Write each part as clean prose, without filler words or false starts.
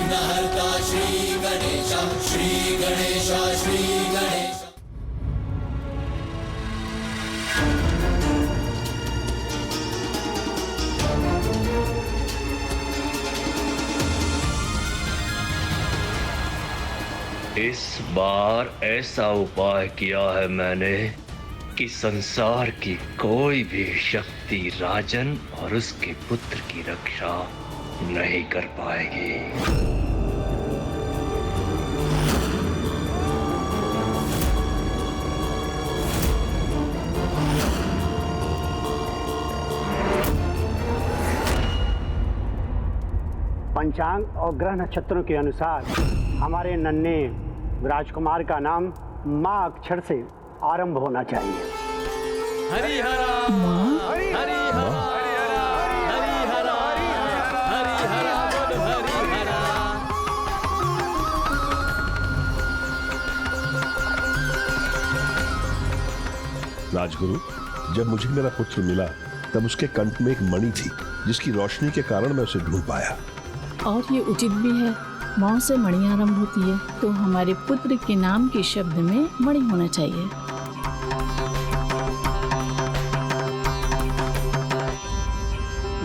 विघ्नहर्ता श्री गणेश, श्री गणेश, श्री गणेश। इस बार ऐसा उपाय किया है मैंने कि संसार की कोई भी शक्ति राजन और उसके पुत्र की रक्षा नहीं कर पाएगी। पंचांग और ग्रह नक्षत्रों के अनुसार हमारे नन्हे राजकुमार का नाम माँ अक्षर से आरंभ होना चाहिए। हरिहरा हरिहरा हरिहरा हरिहरा हरिहरा हरिहरा। राजगुरु, जब मुझे मेरा पुत्र मिला तब उसके कंठ में एक मणि थी जिसकी रोशनी के कारण मैं उसे ढूंढ पाया। और ये उचित भी है, माँ से मणि आरंभ होती है तो हमारे पुत्र के नाम के शब्द में मणि होना चाहिए।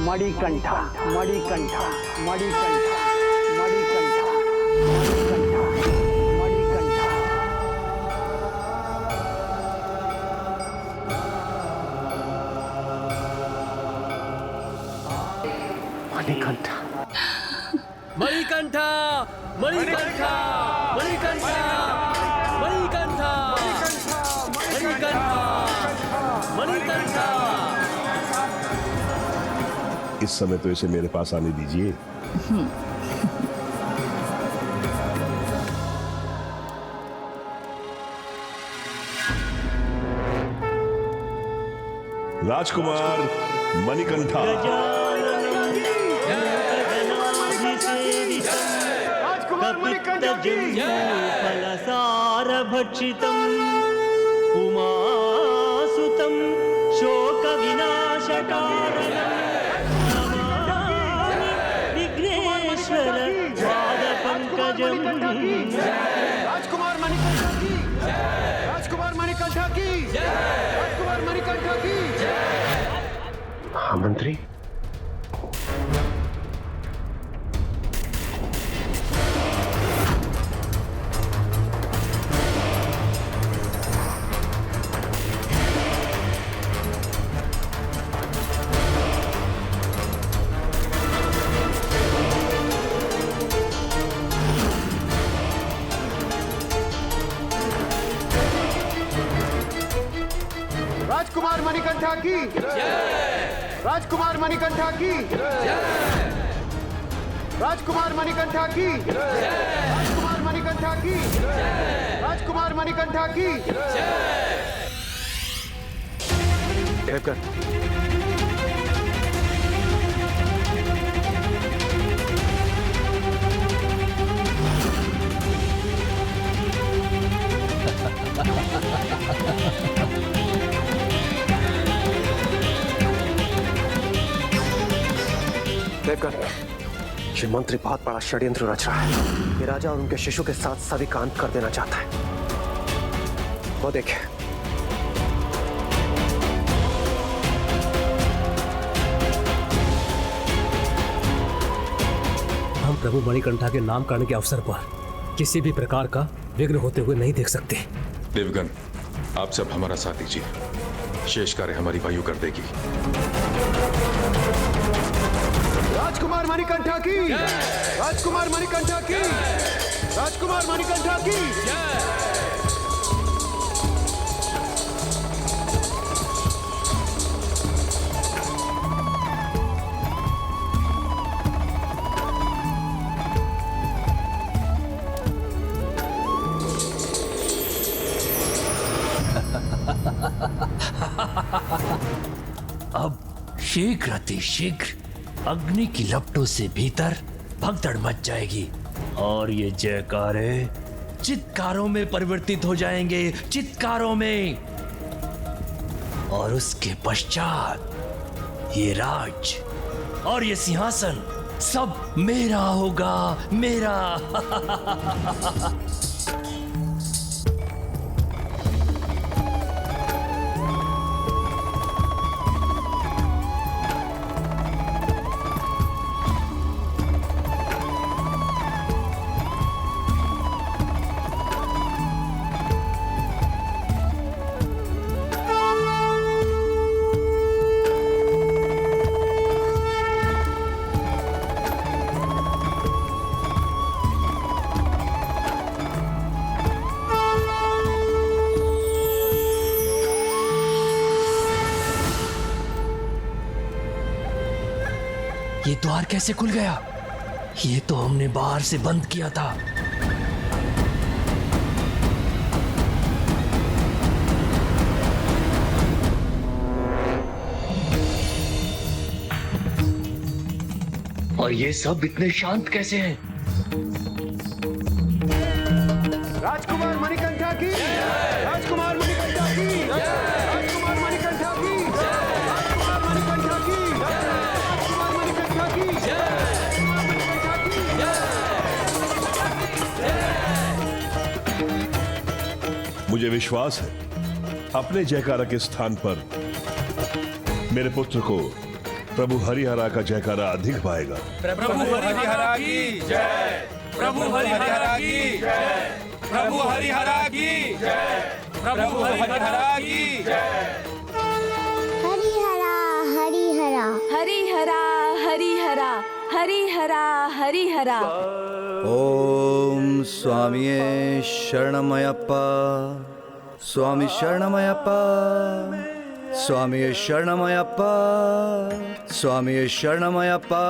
मणिकंठा मणिकंठा मणिकंठा मणिकंठा मणिकंठा मणिकंठा मणिकंठा मणिकंठा मणिकंठा मणिकंठा मणिकंठा मणिकंठा। इस समय तो इसे मेरे पास आने दीजिए। राजकुमार मणिकंठा। फलसारभक्षितम् उमासुतं शोकविनाशकारणं विघ्नेश्वर पादपङ्कजम्। राजकुमार मणिकंठा की राजकुमार मणिकंठा की राजकुमार मणिकंठा की। मंत्री, राजकुमार मणिकंठा की राजकुमार मणिकंठा की राजकुमार मणिकंठा की राजकुमार मणिकंठा की राजकुमार मणिकंठा की। देवकर, देवकर, ये मंत्री बहुत बड़ा षड्यंत्र रच रहा है। ये राजा और उनके शिशु के साथ सभी का अंत कर देना चाहता है। वो देखे। हम प्रभु मणिकंठा के नामकरण के अवसर पर किसी भी प्रकार का विघ्न होते हुए नहीं देख सकते। देवगन, आप सब हमारा साथ दीजिए। शेष कार्य हमारी वायु कर देगी। राजकुमार मणिकंठा की राजकुमार मणिकंठा की राजकुमार मणिकंठा की। अब शीघ्र अतिशीघ्र अग्नि की लपटों से भीतर भगदड़ मच जाएगी और ये जयकारे चित्कारों में परिवर्तित हो जाएंगे, चित्कारों में। और उसके पश्चात ये राज और ये सिंहासन सब मेरा होगा, मेरा। ये द्वार कैसे खुल गया? ये तो हमने बाहर से बंद किया था। और ये सब इतने शांत कैसे हैं? राजकुमार मणिकंठा की, राजकुमार मणिकंठा की, राजकुमार मणिकंठा की, राजकुमार मणिकंठा की, राजकुमार मणिकंठा की, राजकुमार मणिकंठा की। मुझे विश्वास है अपने जयकारा के स्थान पर मेरे पुत्र को प्रभु हरिहरा का जयकारा अधिक पाएगा। प्रभु हरिहरा की जय, प्रभु हरिहरा की जय, प्रभु हरिहरा की जय, प्रभु हरिहरा की जय। हरिहरा हरिहरा हरिहरा हरिहरा हरिहरा हरिहरा। ओम स्वामिये शरणमयप्पा, स्वामी शरणमयप्पा, स्वामी शरणमयप्पा, स्वामी शरणमयप्पा।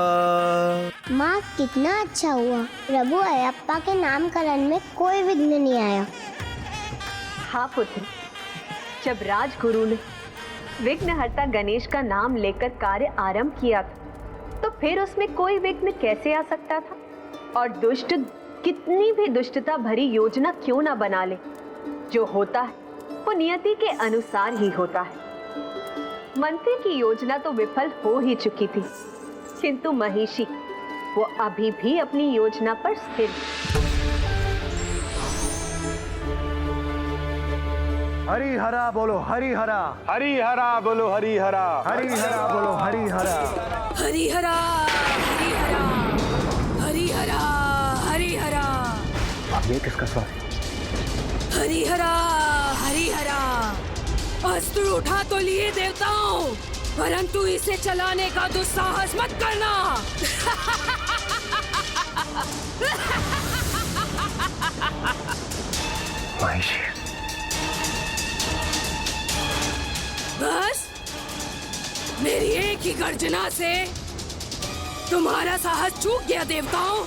माँ कितना अच्छा हुआ, प्रभु अयप्पा के नामकरण में कोई विघ्न नहीं आया। हाँ पुत्र, जब राजगुरु ने विघ्नहर्ता गणेश का नाम लेकर कार्य आरंभ किया था, तो फिर उसमें कोई विघ्न कैसे आ सकता था? और दुष्ट कितनी भी दुष्टता भरी योजना क्यों ना बना ले, जो होता है वो नियति के अनुसार ही होता है। मंत्री की योजना तो विफल हो ही चुकी थी, किंतु महिषी वो अभी भी अपनी योजना पर स्थिर। हरिहरा बोलो हरिहरा, हरिहरा बोलो हरिहरा, हरिहरा बोलो हरिहरा, हरिहरा हरिहरा हरिहरा हरिहरा। अब ये किसका स्वाद है? हरिहरा हरिहरा। अस्त्र उठा तो लिए देवताओं, परंतु इसे चलाने का दुस्साहस मत करना। महिषी, बस मेरी एक ही गर्जना से तुम्हारा साहस चूक गया देवताओं।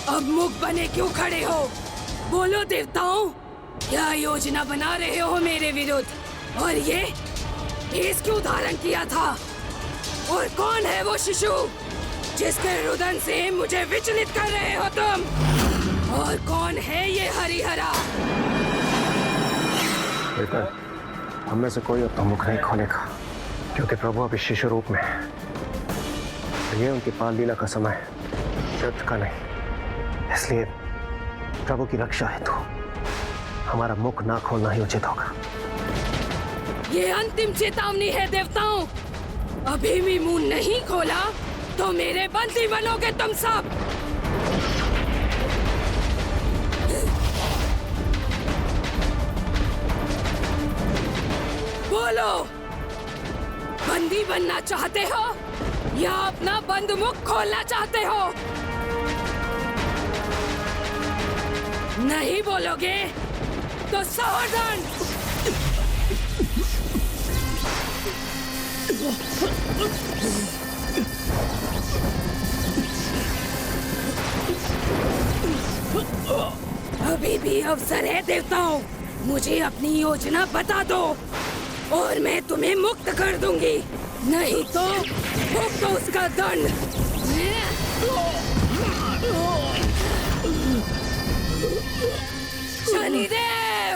अब मुख बने क्यों खड़े हो? बोलो देवताओं, क्या योजना बना रहे हो मेरे विरुद्ध? और ये भेष क्यों धारण किया था? और कौन है वो शिशु जिसके रुदन से मुझे विचलित कर रहे हो तुम? और कौन है ये हरिहरा? बेटा, हम में से कोई अपना मुख नहीं खोलेगा, क्योंकि प्रभु अभी शिशु रूप में है। ये उनकी बाल लीला का समय है, युद्ध का नहीं। इसलिए प्रभु की रक्षा हेतु हमारा मुख ना खोलना ही उचित होगा। ये अंतिम चेतावनी है देवताओं। अभी भी मुंह नहीं खोला तो मेरे बंदी बनोगे तुम सब। बोलो, बंदी बनना चाहते हो या अपना बंद मुख खोलना चाहते हो? नहीं बोलोगे तो सावधान। अभी भी अवसर है देवताओं, मुझे अपनी योजना बता दो और मैं तुम्हें मुक्त कर दूंगी, नहीं तो भुगतो तो उसका दंड। शनिदेव!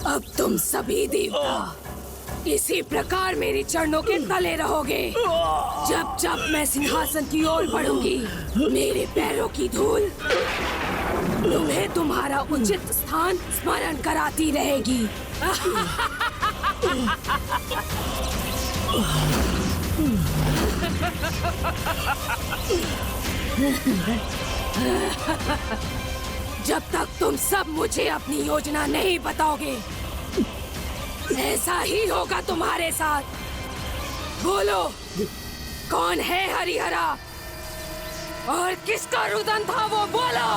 अब तुम सभी देवता इसी प्रकार मेरे चरणों के तले रहोगे। जब जब मैं सिंहासन की ओर बढ़ूंगी, मेरे पैरों की धूल तुम्हें तुम्हारा उचित स्थान स्मरण कराती रहेगी। जब तक तुम सब मुझे अपनी योजना नहीं बताओगे, ऐसा ही होगा तुम्हारे साथ। बोलो, कौन है हरिहरा और किसका रुदन था वो बोलो।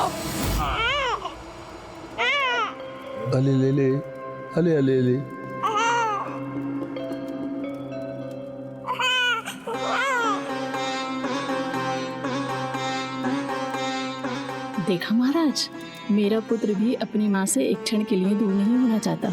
अले ले ले, अले अले ले। देखा महाराज, मेरा पुत्र भी अपनी माँ से एक क्षण के लिए दूर नहीं होना चाहता।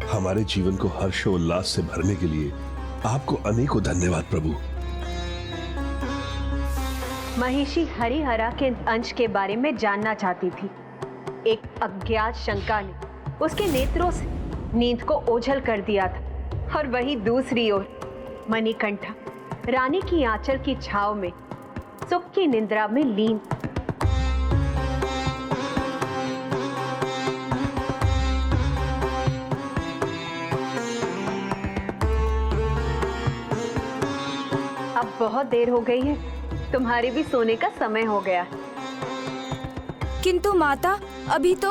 हमारे जीवन को हर्षोल्लास से भरने के लिए आपको अनेकों धन्यवाद प्रभु। महिषी हरिहरा के अंश के बारे में जानना चाहती थी। एक अज्ञात शंका ने उसके नेत्रों से नींद को ओझल कर दिया था, और वहीं दूसरी ओर मणिकंठा रानी की आंचल की छाव में सुख की निद्रा में लीन। अब बहुत देर हो गई है, तुम्हारे भी सोने का समय हो गया। किंतु माता, अभी तो।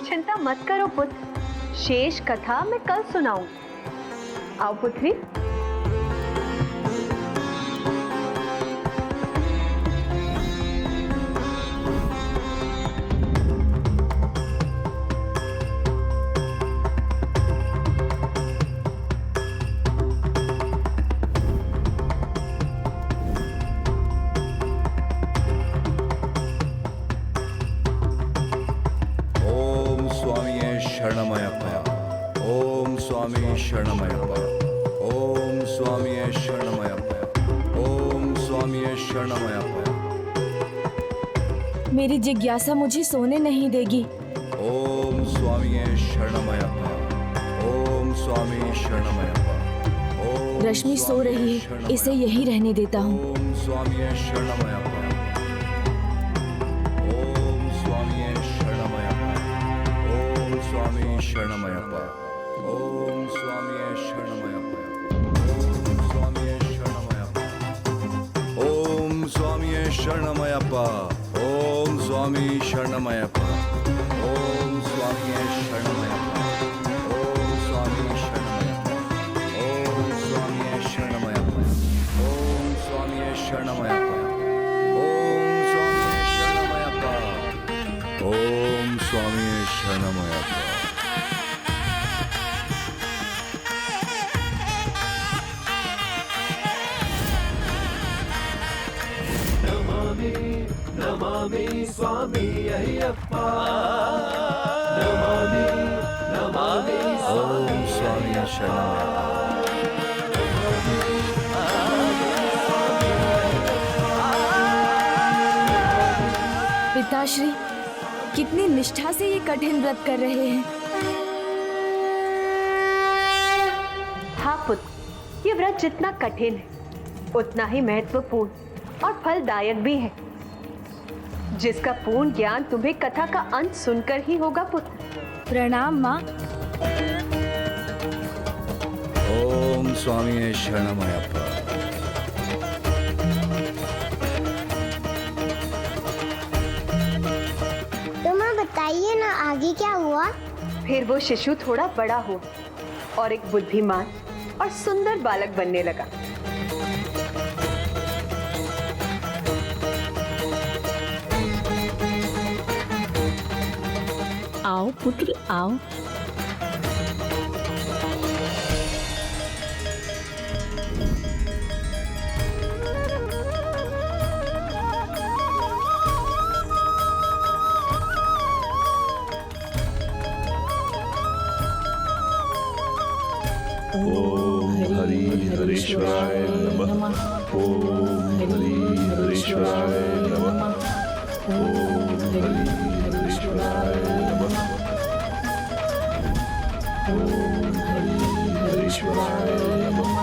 चिंता मत करो पुत्र, शेष कथा मैं कल सुनाऊं। आओ पुत्री। मेरी जिज्ञासा मुझे सोने नहीं देगी। ओम स्वामी शरणमयप्पा, ओम स्वामी शरणमयप्पा। रश्मि सो रही है, इसे यहीं रहने देता हूँ। ओम स्वामी शरणमयप्पा, ओम स्वामी शरणमयप्पा, ओम स्वामी शरणमयप्पा, ओम स्वामी शरणमयप्पा, ओम स्वामी शरणमयप्पा, ओम स्वामी शरणमयप्पा, ओम स्वामी शरणमयप्पा, ओम स्वामी शरणमयप्पा, ओम स्वामी शरणमयप्पा, ओम स्वामी शरणमयप्पा, ओम स्वामी शरणमयप्पा। नमामि स्वामी अय्यप्पा, नमामि नमामि ओम स्वामी शरणमयप्पा। पिताश्री, कितनी निष्ठा से ये कठिन व्रत कर रहे हैं। हाँ पुत्र, ये व्रत जितना कठिन है उतना ही महत्वपूर्ण और फलदायक भी है, जिसका पूर्ण ज्ञान तुम्हें कथा का अंत सुनकर ही होगा पुत्र। प्रणाम माँ। ओम स्वामी शरणमयप्पा। तो माँ बताइए ना आगे क्या हुआ? फिर वो शिशु थोड़ा बड़ा हुआ और एक बुद्धिमान और सुंदर बालक बनने लगा। आओ पुत्र आओ। ओम हरि हरीश्वराय नमः। ओम हरि हरीश्वराय नमः। ओम हरि हरीश्वराय नमः। ओम हरि हरीश्वराय नमः।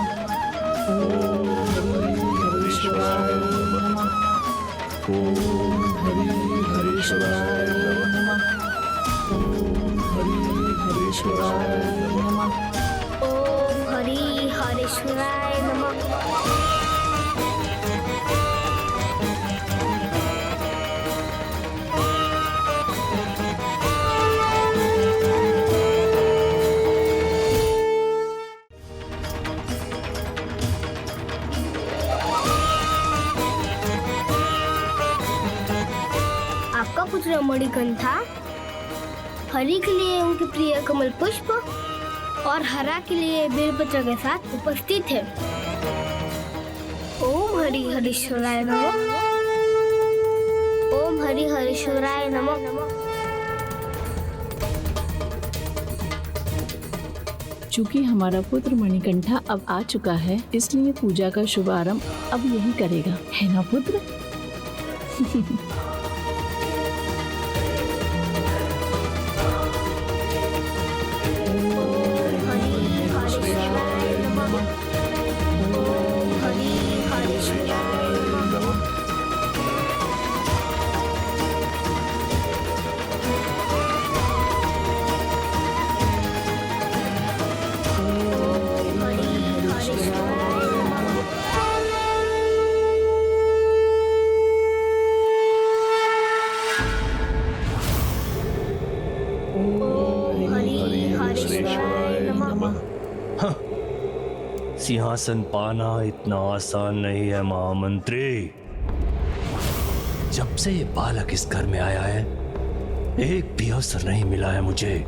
ओम हरि हरीश्वराय नमः। ओम हरि हरीश्वराय नमः। ओम हरि हरीश्वराय नमः। ओम हरि हरीश्वराय नमः। आपका पुत्र मणिकंठा हरि के लिए उनके प्रिय कमल पुष्प और हरा के लिए बेलपत्र के साथ उपस्थित है। ओम हरि हरीश्वराय नमः। ओम हरि हरीश्वराय नमः। चूंकि हमारा पुत्र मणिकंठा अब आ चुका है, इसलिए पूजा का शुभारंभ अब यही करेगा, है ना पुत्र? सिंहासन पाना इतना आसान नहीं है महामंत्री। जब से ये बालक इस घर में आया है, एक भी अवसर नहीं मिला है मुझे।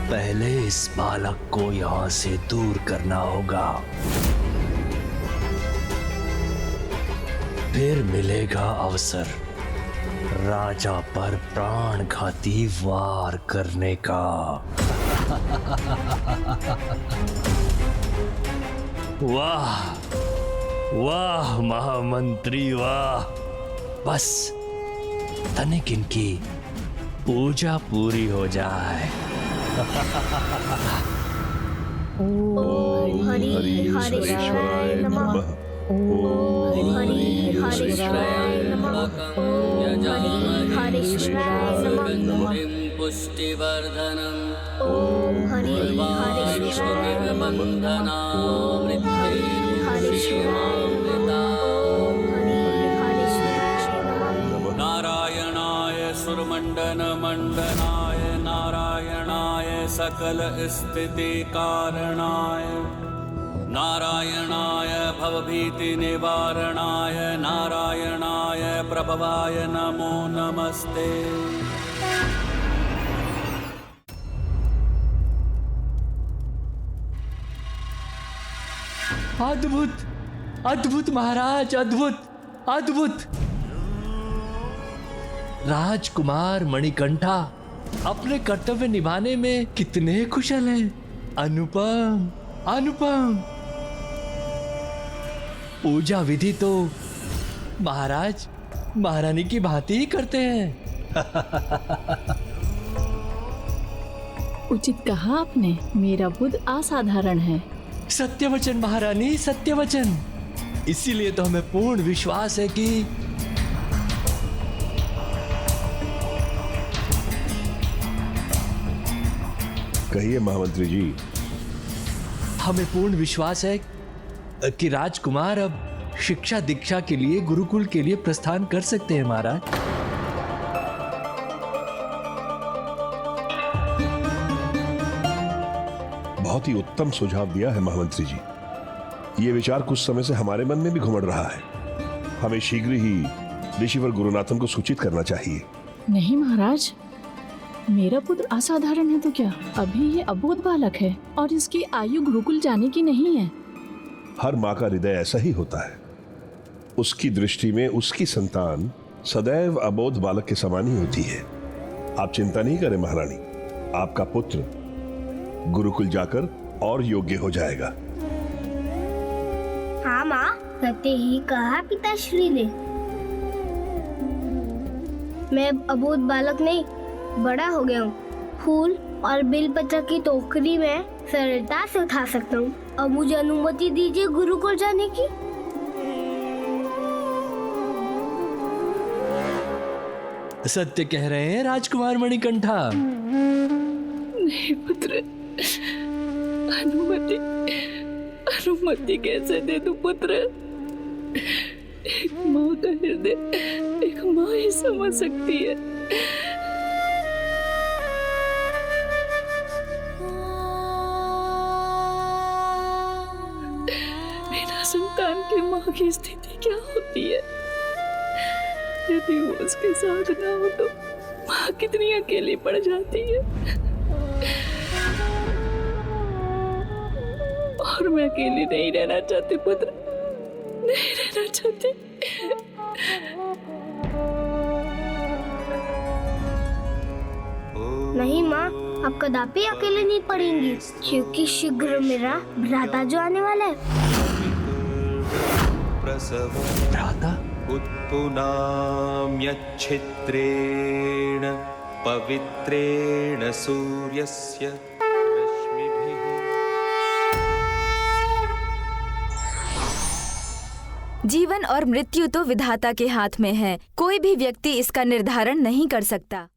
पहले इस बालक को यहां से दूर करना होगा, फिर मिलेगा अवसर राजा पर प्राणघाती वार करने का। वाह वाह महामंत्री वाह, बस तनिक इनकी पूजा पूरी हो जाए। ओम हरि हरीश्वराय नमः। ओम हरि हरीश्वराय नमः। ओम हरि हरीश्वराय नमः। पुष्टिवर्धनम् ओम हरि हरीश्वराय नमः। ओम हरि हरीश्वराय नमः। ओम हरि हरीश्वराय नमः। नारायणाय सुरमंडन मंडनाय, नारायणाय सकल स्थिति कारणाय, नारायणाय भवभीति निवारणाय, नारायणाय प्रभवाय नमो नमस्ते। अद्भुत अद्भुत महाराज, अद्भुत अद्भुत। राजकुमार मणिकंठा अपने कर्तव्य निभाने में कितने कुशल हैं। अनुपम अनुपम। पूजा विधि तो महाराज महारानी की भांति ही करते हैं। उचित कहा आपने, मेरा पुत्र असाधारण है। सत्य वचन महारानी, सत्य वचन। इसीलिए तो हमें पूर्ण विश्वास है कि कहिए महामंत्री जी। हमें पूर्ण विश्वास है कि राजकुमार अब शिक्षा दीक्षा के लिए गुरुकुल के लिए प्रस्थान कर सकते हैं महाराज। बहुत ही उत्तम सुझाव दिया है महामंत्री जी। ये विचार कुछ समय से हमारे मन में भी घुमड़ रहा है। हमें शीघ्र ही ऋषिवर गुरुनाथन को सूचित करना चाहिए। नहीं महाराज, मेरा पुत्र असाधारण है तो क्या, अभी ये अबोध बालक है और इसकी आयु गुरुकुल जाने की नहीं है। हर माँ का हृदय ऐसा ही होता है। उसकी दृष्टि में उसकी संतान सदैव अबोध बालक के समान ही होती है। आप चिंता नहीं करें महारानी, आपका पुत्र गुरुकुल जाकर और योग्य हो जाएगा। हाँ माँ, सत्य ही कहा पिताश्री ने। मैं अबोध बालक नहीं, बड़ा हो गया हूँ। फूल और बेलपत्र की टोकरी में सरलता से उठा सकता हूँ। अब मुझे अनुमति दीजिए गुरुकुल जाने की। सत्य कह रहे हैं राजकुमार मणिकंठा। नहीं पुत्र, अनुमति कैसे दे दूं पुत्र? एक माँ का हृदय एक माँ ही समझ सकती है। बिना संतान की माँ की स्थिति क्या होती है? यदि वो उसके साथ ना हो तो माँ कितनी अकेली पड़ जाती है। और मैं अकेली नहीं रहना चाहती पुत्र, नहीं रहना चाहती। नहीं माँ, अब कदापि अकेले नहीं पड़ेंगी, क्योंकि शीघ्र मेरा भ्राता जो आने वाला है। भ्राता? उत्पुनाम्यच्छिद्रेण पवित्रेण सूर्यस्य रश्मिभिः। जीवन और मृत्यु तो विधाता के हाथ में है। कोई भी व्यक्ति इसका निर्धारण नहीं कर सकता।